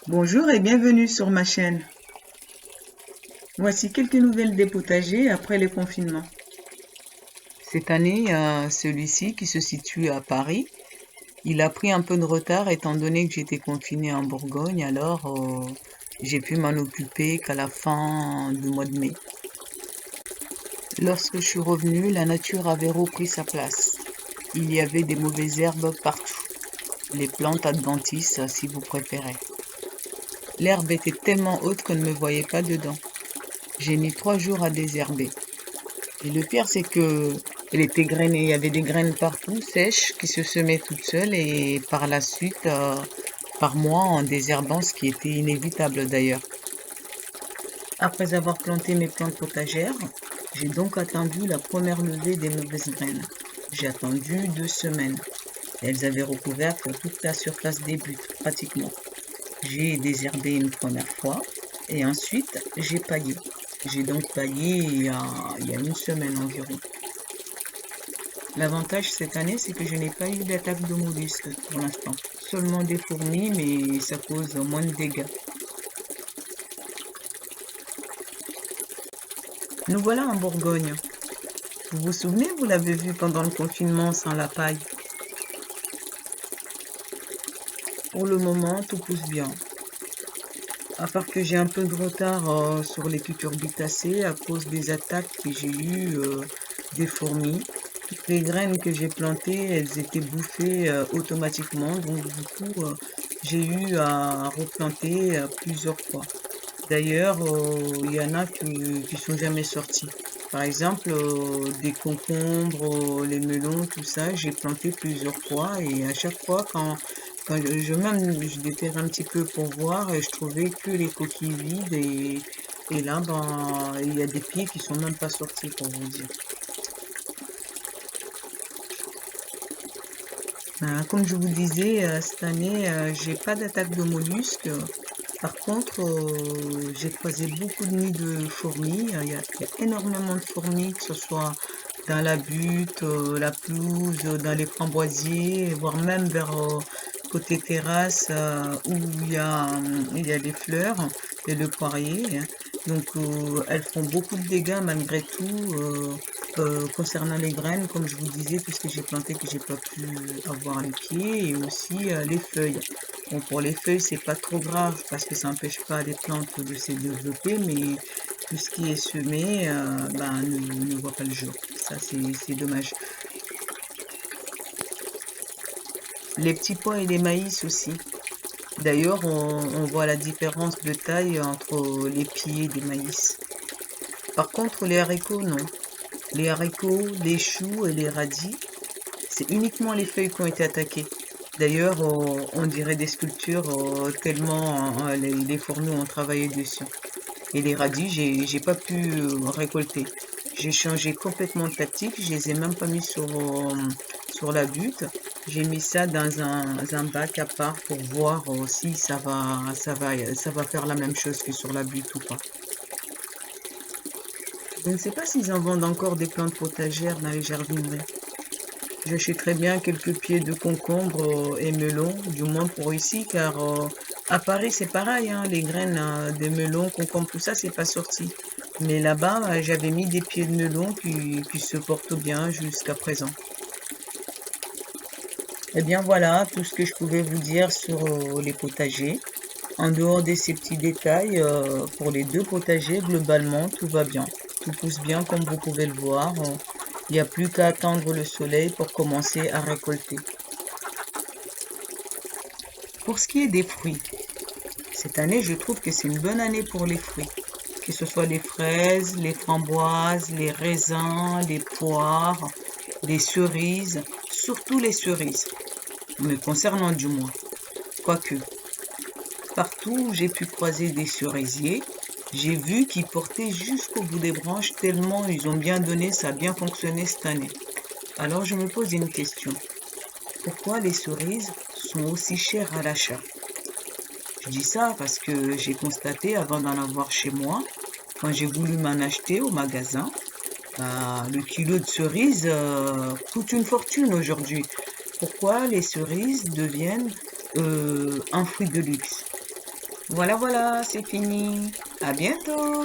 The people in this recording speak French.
Bonjour et bienvenue sur ma chaîne. Voici quelques nouvelles des potagers après le confinement. Cette année, celui-ci qui se situe à Paris, il a pris un peu de retard étant donné que j'étais confinée en Bourgogne, alors j'ai pu m'en occuper qu'à la fin du mois de mai. Lorsque je suis revenue, la nature avait repris sa place. Il y avait des mauvaises herbes partout, les plantes adventices si vous préférez. L'herbe était tellement haute qu'on ne me voyait pas dedans. J'ai mis 3 jours à désherber. Et le pire, c'est que elle était grainée. Il y avait des graines partout, sèches, qui se semaient toutes seules et par la suite, par moi, en désherbant, ce qui était inévitable d'ailleurs. Après avoir planté mes plantes potagères, j'ai donc attendu la première levée des mauvaises graines. J'ai attendu 2 semaines. Elles avaient recouvert toute la surface des buttes, pratiquement. J'ai désherbé une première fois et ensuite j'ai paillé. J'ai donc paillé il y a 1 semaine environ. L'avantage cette année, c'est que je n'ai pas eu d'attaque de mollusques pour l'instant. Seulement des fourmis, mais ça cause moins de dégâts. Nous voilà en Bourgogne. Vous vous souvenez, vous l'avez vu pendant le confinement sans la paille. Pour le moment, tout pousse bien. À part que j'ai un peu de retard sur les cucurbitacées à cause des attaques que j'ai eues des fourmis. Toutes les graines que j'ai plantées, elles étaient bouffées automatiquement. Donc du coup, j'ai eu à replanter plusieurs fois. D'ailleurs, il y en a qui sont jamais sortis. Par exemple, des concombres, les melons, tout ça, j'ai planté plusieurs fois et à chaque fois, quand je déterre un petit peu pour voir, et je trouvais que les coquilles vides et là, ben, il y a des pieds qui sont même pas sortis pour vous dire. Comme je vous disais, cette année, j'ai pas d'attaque de mollusques. Par contre, j'ai croisé beaucoup de nids de fourmis. Il y a énormément de fourmis, que ce soit dans la butte, la pelouse, dans les framboisiers, voire même vers côté terrasse où il y a des fleurs et le poirier. Donc, elles font beaucoup de dégâts malgré tout. Concernant les graines, comme je vous disais, puisque j'ai planté que j'ai pas pu avoir les pieds et aussi les feuilles. Bon, pour les feuilles, c'est pas trop grave parce que ça n'empêche pas les plantes de se développer, mais tout ce qui est semé, ben, ne voit pas le jour. Ça, c'est dommage. Les petits pois et les maïs aussi. D'ailleurs, on voit la différence de taille entre les pieds des maïs. Par contre, les haricots, non. Les haricots, les choux et les radis, c'est uniquement les feuilles qui ont été attaquées. D'ailleurs, on dirait des sculptures tellement les fourmis ont travaillé dessus. Et les radis, j'ai pas pu récolter. J'ai changé complètement de tactique. Je les ai même pas mis sur la butte. J'ai mis ça dans un bac à part pour voir si ça va faire la même chose que sur la butte ou pas. Je ne sais pas s'ils en vendent encore des plantes potagères dans les jardineries. J'achèterais bien quelques pieds de concombre et melons, du moins pour ici, car à Paris c'est pareil, hein, les graines des melons, concombres, tout ça, c'est pas sorti. Mais là-bas, j'avais mis des pieds de melon qui se portent bien jusqu'à présent. Eh bien voilà, tout ce que je pouvais vous dire sur les potagers. En dehors de ces petits détails, pour les deux potagers, globalement, tout va bien. Tout pousse bien comme vous pouvez le voir. Il n'y a plus qu'à attendre le soleil pour commencer à récolter. Pour ce qui est des fruits, cette année, je trouve que c'est une bonne année pour les fruits. Que ce soit les fraises, les framboises, les raisins, les poires, les cerises, surtout les cerises, me concernant du moins. Quoique, partout où j'ai pu croiser des cerisiers, j'ai vu qu'ils portaient jusqu'au bout des branches tellement ils ont bien donné, ça a bien fonctionné cette année. Alors je me pose une question. Pourquoi les cerises sont aussi chères à l'achat? Je dis ça parce que j'ai constaté avant d'en avoir chez moi, quand j'ai voulu m'en acheter au magasin, le kilo de cerises coûte une fortune aujourd'hui. Pourquoi les cerises deviennent un fruit de luxe? Voilà, voilà, c'est fini. À bientôt.